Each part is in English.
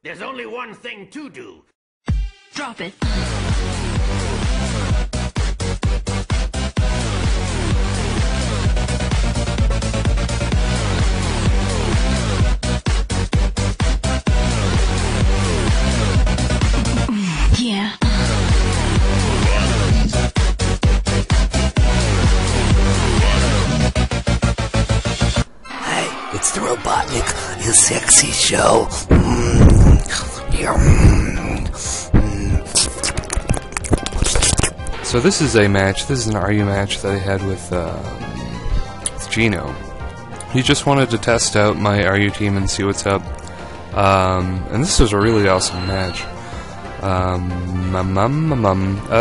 There's only one thing to do. Drop it. Yeah. Hey, it's the RobotnikIsSexy show. So this is a match, this is an RU match that I had with Gino. He just wanted to test out my RU team and see what's up. And this was a really awesome match.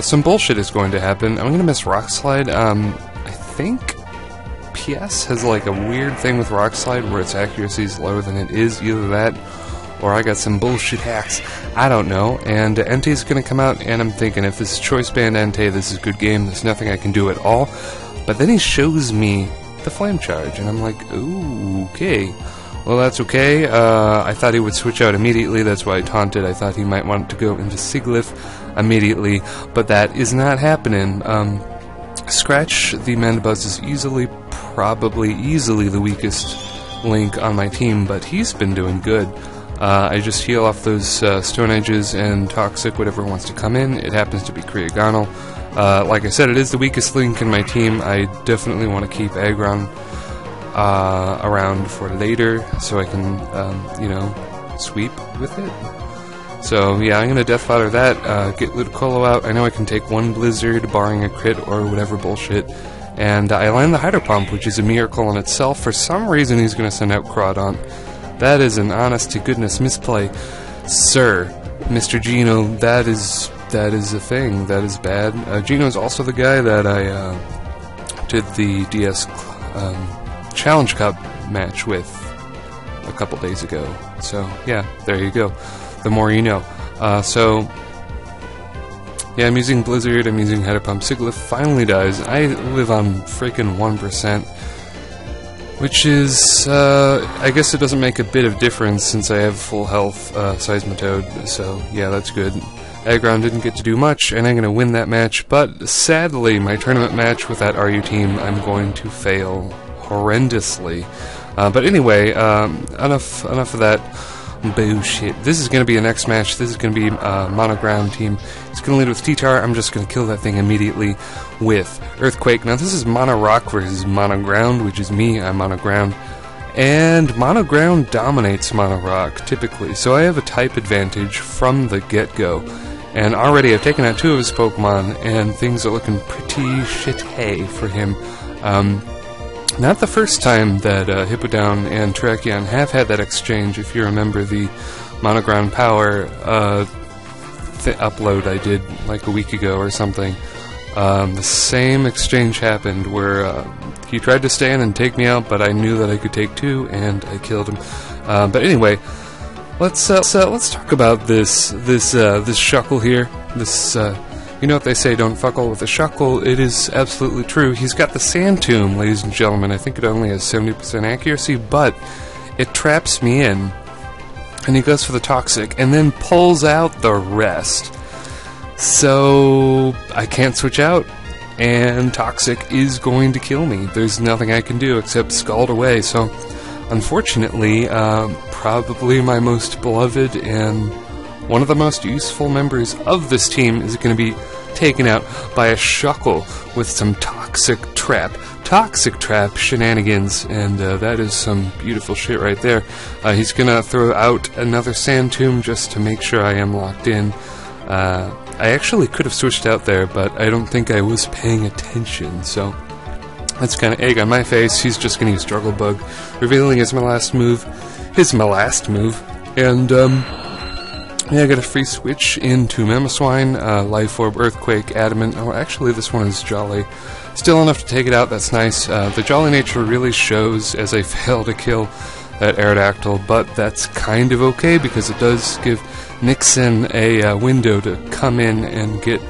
Some bullshit is going to happen. I'm going to miss Rock Slide. I think PS has like a weird thing with Rock Slide where its accuracy is lower than it is. Either that, or I got some bullshit hacks. I don't know. And Entei's going to come out, and I'm thinking, if this is Choice Band Entei, this is a good game. There's nothing I can do at all. But then he shows me the Flame Charge, and I'm like, ooh, okay. Well, that's okay. I thought he would switch out immediately. That's why I taunted. I thought he might want to go into Siglif immediately, but that is not happening. Scratch the Mandibuzz is probably easily the weakest link on my team, but he's been doing good. I just heal off those Stone Edges and Toxic, whatever wants to come in. It happens to be Kriagonal. Like I said, it is the weakest link in my team. I definitely want to keep Aggron around for later, so I can, sweep with it. So, yeah, I'm going to Death Fodder that, get Ludicolo out. I know I can take one Blizzard, barring a crit or whatever bullshit, and I land the Hydro Pump, which is a miracle in itself. For some reason, he's going to send out Crawdaunt. That is an honest-to-goodness misplay. Sir, Mr. Gino, that is a thing. That is bad. Gino's also the guy that I did the DS Challenge Cup match with a couple days ago. So, yeah, there you go. The more you know. Yeah, I'm using Blizzard, I'm using Hydro Pump. Siglif finally dies. I live on freaking 1%, which is, I guess it doesn't make a bit of difference since I have full health Seismitoad, so yeah, that's good. Aggron didn't get to do much, and I'm going to win that match, but sadly, my tournament match with that RU team, I'm going to fail horrendously. But anyway, enough of that bullshit. This is going to be a next match. This is going to be a mono-ground team. It's going to lead with T-Tar. I'm just going to kill that thing immediately with Earthquake. Now, this is mono-rock versus mono-ground, which is me. I'm mono-ground. And mono-ground dominates mono-rock, typically. So I have a type advantage from the get-go. And already I've taken out 2 of his Pokemon, and things are looking pretty shitty for him. Not the first time that Hippowdon and Terrakion have had that exchange. If you remember the Monoground Power upload I did like a week ago or something, the same exchange happened where he tried to stand and take me out, but I knew that I could take 2, and I killed him. But anyway, let's talk about this Shuckle here. This you know what they say, don't fuckle with a Shuckle. It is absolutely true. He's got the Sand Tomb, ladies and gentlemen. I think it only has 70% accuracy, but it traps me in. And he goes for the Toxic, and then pulls out the rest. So I can't switch out, and Toxic is going to kill me. There's nothing I can do except Scald away. So unfortunately, probably my most beloved and one of the most useful members of this team is going to be taken out by a Shuckle with some Toxic Trap shenanigans, and that is some beautiful shit right there. He's going to throw out another Sand Tomb just to make sure I am locked in. I actually could have switched out there, but I don't think I was paying attention, so that's kind of egg on my face. He's just going to use Struggle Bug, revealing as my last move, and yeah, I got a free switch into Mamoswine, Life Orb, Earthquake, Adamant. Oh, actually, this one is Jolly. Still enough to take it out, that's nice. The Jolly nature really shows as I fail to kill that Aerodactyl, but that's kind of okay because it does give Nixon a window to come in and get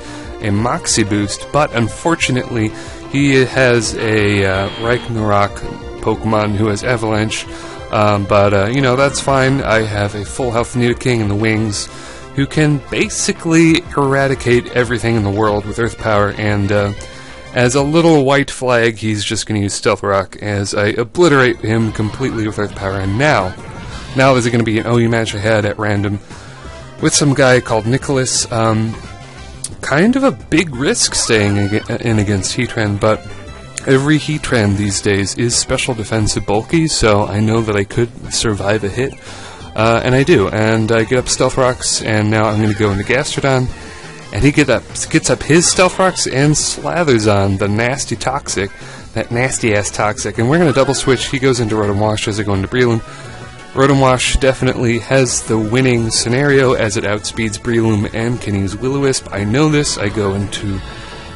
a Moxie boost, but unfortunately, he has a Ragnarok Pokemon who has Avalanche. You know, that's fine. I have a full health Nidoking in the wings who can basically eradicate everything in the world with Earth Power, and as a little white flag, he's just going to use Stealth Rock as I obliterate him completely with Earth Power. And now there's going to be an OU match I had at random with some guy called Nicholas. Kind of a big risk staying in against Heatran, but every Heatran these days is special defensive bulky, so I know that I could survive a hit. And I do, and I get up Stealth Rocks, and now I'm going to go into Gastrodon, and he gets up his Stealth Rocks and slathers on the nasty Toxic, that nasty-ass Toxic, and we're going to double switch. He goes into Rotom Wash as I go into Breloom. Rotom Wash definitely has the winning scenario as it outspeeds Breloom and can use Will-O-Wisp. I know this. I go into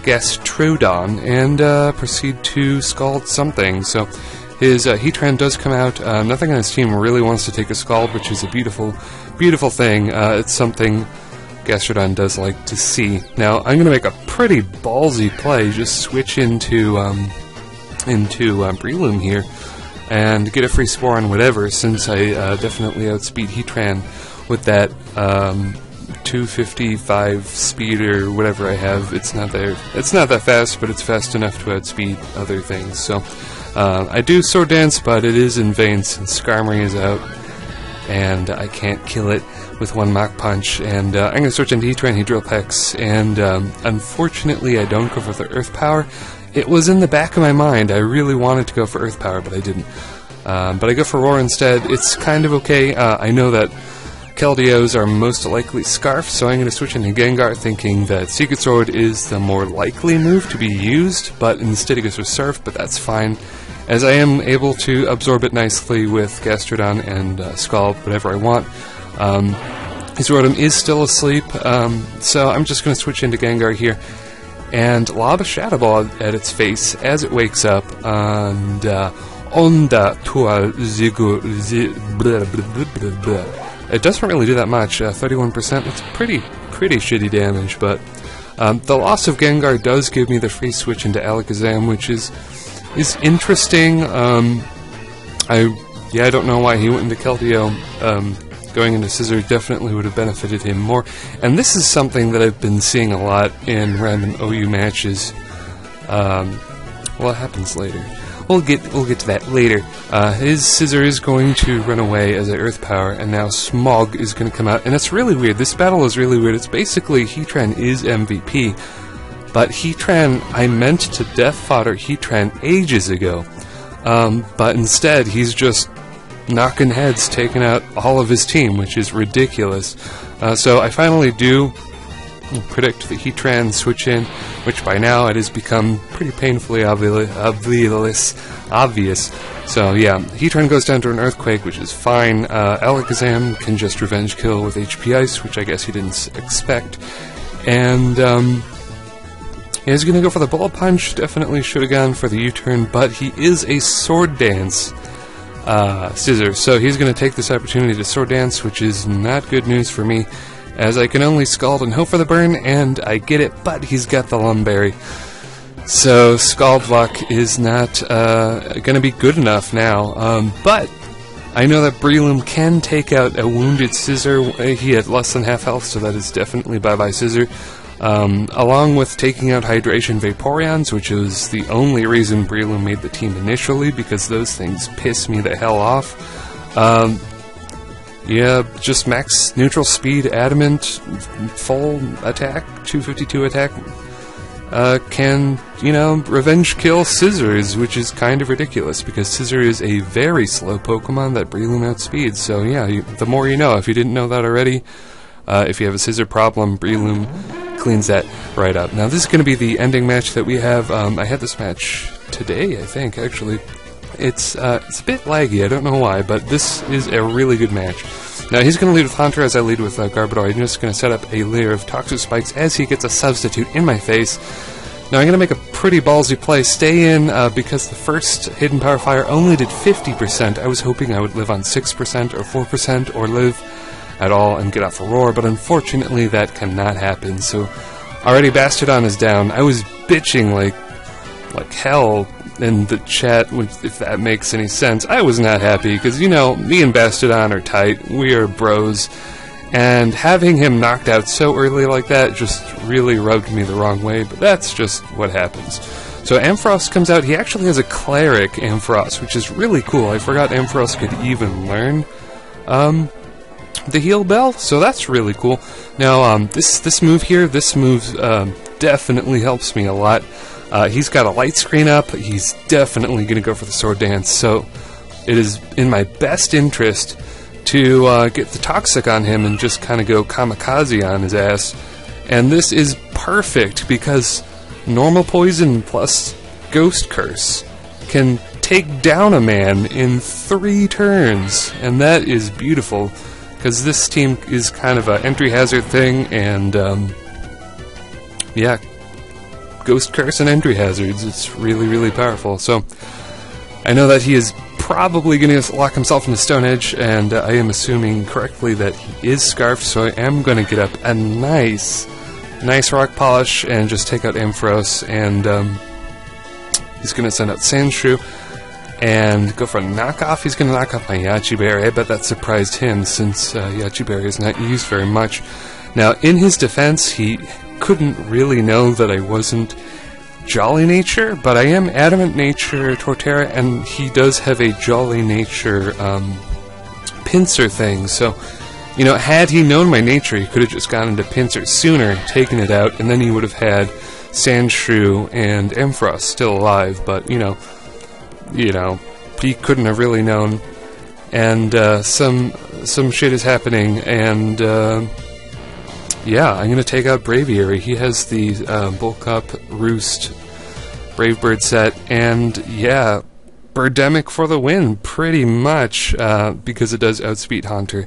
Gastrodon and proceed to Scald something. So his Heatran does come out. Nothing on his team really wants to take a Scald, which is a beautiful, beautiful thing. It's something Gastrodon does like to see. Now, I'm going to make a pretty ballsy play. Just switch into Breloom here and get a free Spore on whatever, since I definitely outspeed Heatran with that 255 speed or whatever I have. It's not that fast, but it's fast enough to outspeed other things. So I do Sword Dance, but it is in vain since Skarmory is out, and I can't kill it with one Mach Punch. And I'm going to switch into Heatran, he Drill Pecks, and unfortunately I don't go for the Earth Power. It was in the back of my mind. I really wanted to go for Earth Power, but I didn't. But I go for Roar instead. It's kind of okay. I know that Keldeos are most likely Scarf, so I'm going to switch into Gengar, thinking that Secret Sword is the more likely move to be used, but instead he goes for Surf, but that's fine, as I am able to absorb it nicely with Gastrodon and Scald, whatever I want. His Rotom is still asleep, so I'm just going to switch into Gengar here and lob a Shadow Ball at its face as it wakes up, and Onda Tua Zigu. It doesn't really do that much, 31%. It's pretty shitty damage, but the loss of Gengar does give me the free switch into Alakazam, which is interesting. I don't know why he went into Keldeo. Going into Scizor definitely would have benefited him more. And this is something that I've been seeing a lot in random OU matches. Well, it happens later. We'll get to that later. His Scizor is going to run away as a Earth Power, and now Smog is going to come out. And it's really weird. This battle is really weird. It's basically Heatran is MVP, but Heatran, I meant to Death Fodder Heatran ages ago. But instead, he's just knocking heads, taking out all of his team, which is ridiculous. So I finally do predict the Heatran switch in, which by now it has become pretty painfully obvious. So yeah, Heatran goes down to an Earthquake, which is fine. Alakazam can just Revenge Kill with HP Ice, which I guess he didn't expect. And he's going to go for the Bullet Punch. Definitely should have gone for the U-turn, but he is a Sword Dance Scizor, so he's going to take this opportunity to Sword Dance, which is not good news for me, as I can only Scald and hope for the burn, and I get it, but he's got the Lumberry. So Scald Luck is not going to be good enough now, but I know that Breloom can take out a wounded Scizor. He had less than half health, so that is definitely bye-bye Scizor. Along with taking out Hydration Vaporeons, which was the only reason Breloom made the team initially, because those things piss me the hell off. Yeah, just max neutral speed, adamant, full attack, 252 attack, can, revenge kill Scizors, which is kind of ridiculous, because Scizor is a very slow Pokemon that Breloom outspeeds. So yeah, the more you know. If you didn't know that already, if you have a Scizor problem, Breloom cleans that right up. Now this is going to be the ending match that we have. I had this match today, I think, actually. It's a bit laggy, I don't know why, but this is a really good match. Now he's going to lead with Haunter as I lead with Garbodor. I'm just going to set up a layer of Toxic Spikes as he gets a substitute in my face. Now I'm going to make a pretty ballsy play. Stay in, because the first Hidden Power Fire only did 50%. I was hoping I would live on 6% or 4% or live at all and get off a Roar, but unfortunately that cannot happen. So already Bastiodon is down. I was bitching like hell in the chat, if that makes any sense. I was not happy, because, you know, me and Bastodon are tight. We are bros. And having him knocked out so early like that just really rubbed me the wrong way, but that's just what happens. So Ampharos comes out. He actually has a Cleric Ampharos, which is really cool. I forgot Ampharos could even learn the heal bell, so that's really cool. Now, this move here, definitely helps me a lot. He's got a light screen up. He's definitely going to go for the sword dance, so it is in my best interest to get the Toxic on him and just kind of go kamikaze on his ass. And this is perfect, because normal poison plus Ghost Curse can take down a man in 3 turns, and that is beautiful, because this team is kind of an entry hazard thing, and yeah, Ghost Curse and entry hazards, it's really, really powerful. So I know that he is probably going to lock himself into Stone Edge, and I am assuming correctly that he is Scarfed, so I am going to get up a nice Rock Polish and just take out Ampharos, and he's going to send out Sandshrew and go for a knockoff. He's going to knock off my Yachi Berry. I bet that surprised him, since Yachi Berry is not used very much. Now, in his defense, he couldn't really know that I wasn't Jolly Nature, but I am Adamant Nature Torterra, and he does have a Jolly Nature pincer thing, so, you know, had he known my nature, he could have just gone into pincer sooner, taken it out, and then he would have had Sandshrew and Ampharos still alive, but, you know, he couldn't have really known, and some shit is happening, and yeah, I'm gonna take out Braviary. He has the Bulk Up, Roost, Brave Bird set, and yeah, Birdemic for the win, pretty much, because it does outspeed Haunter,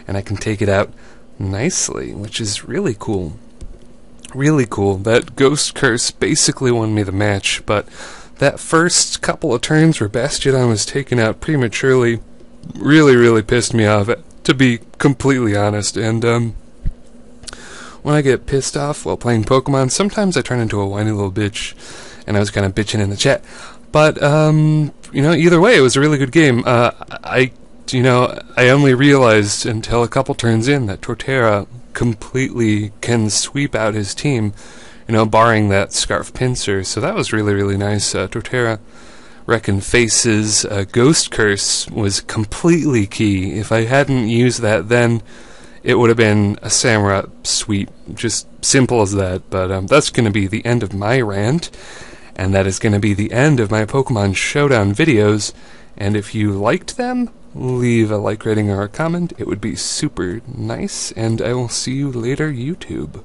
and I can take it out nicely, which is really cool. Really cool. That Ghost Curse basically won me the match, but that first couple of turns where Bastodon was taken out prematurely really, really pissed me off, to be completely honest, and when I get pissed off while playing Pokemon, sometimes I turn into a whiny little bitch, and I was kind of bitching in the chat. But, you know, either way, it was a really good game. I only realized until a couple turns in that Torterra completely can sweep out his team, you know, barring that Scarf Pincer, so that was really, really nice. Torterra Reckon Faces Ghost Curse was completely key. If I hadn't used that then, it would have been a Samurott sweep, just simple as that. But that's going to be the end of my rant, and that is going to be the end of my Pokemon Showdown videos. And if you liked them, leave a like rating or a comment. It would be super nice, and I will see you later, YouTube.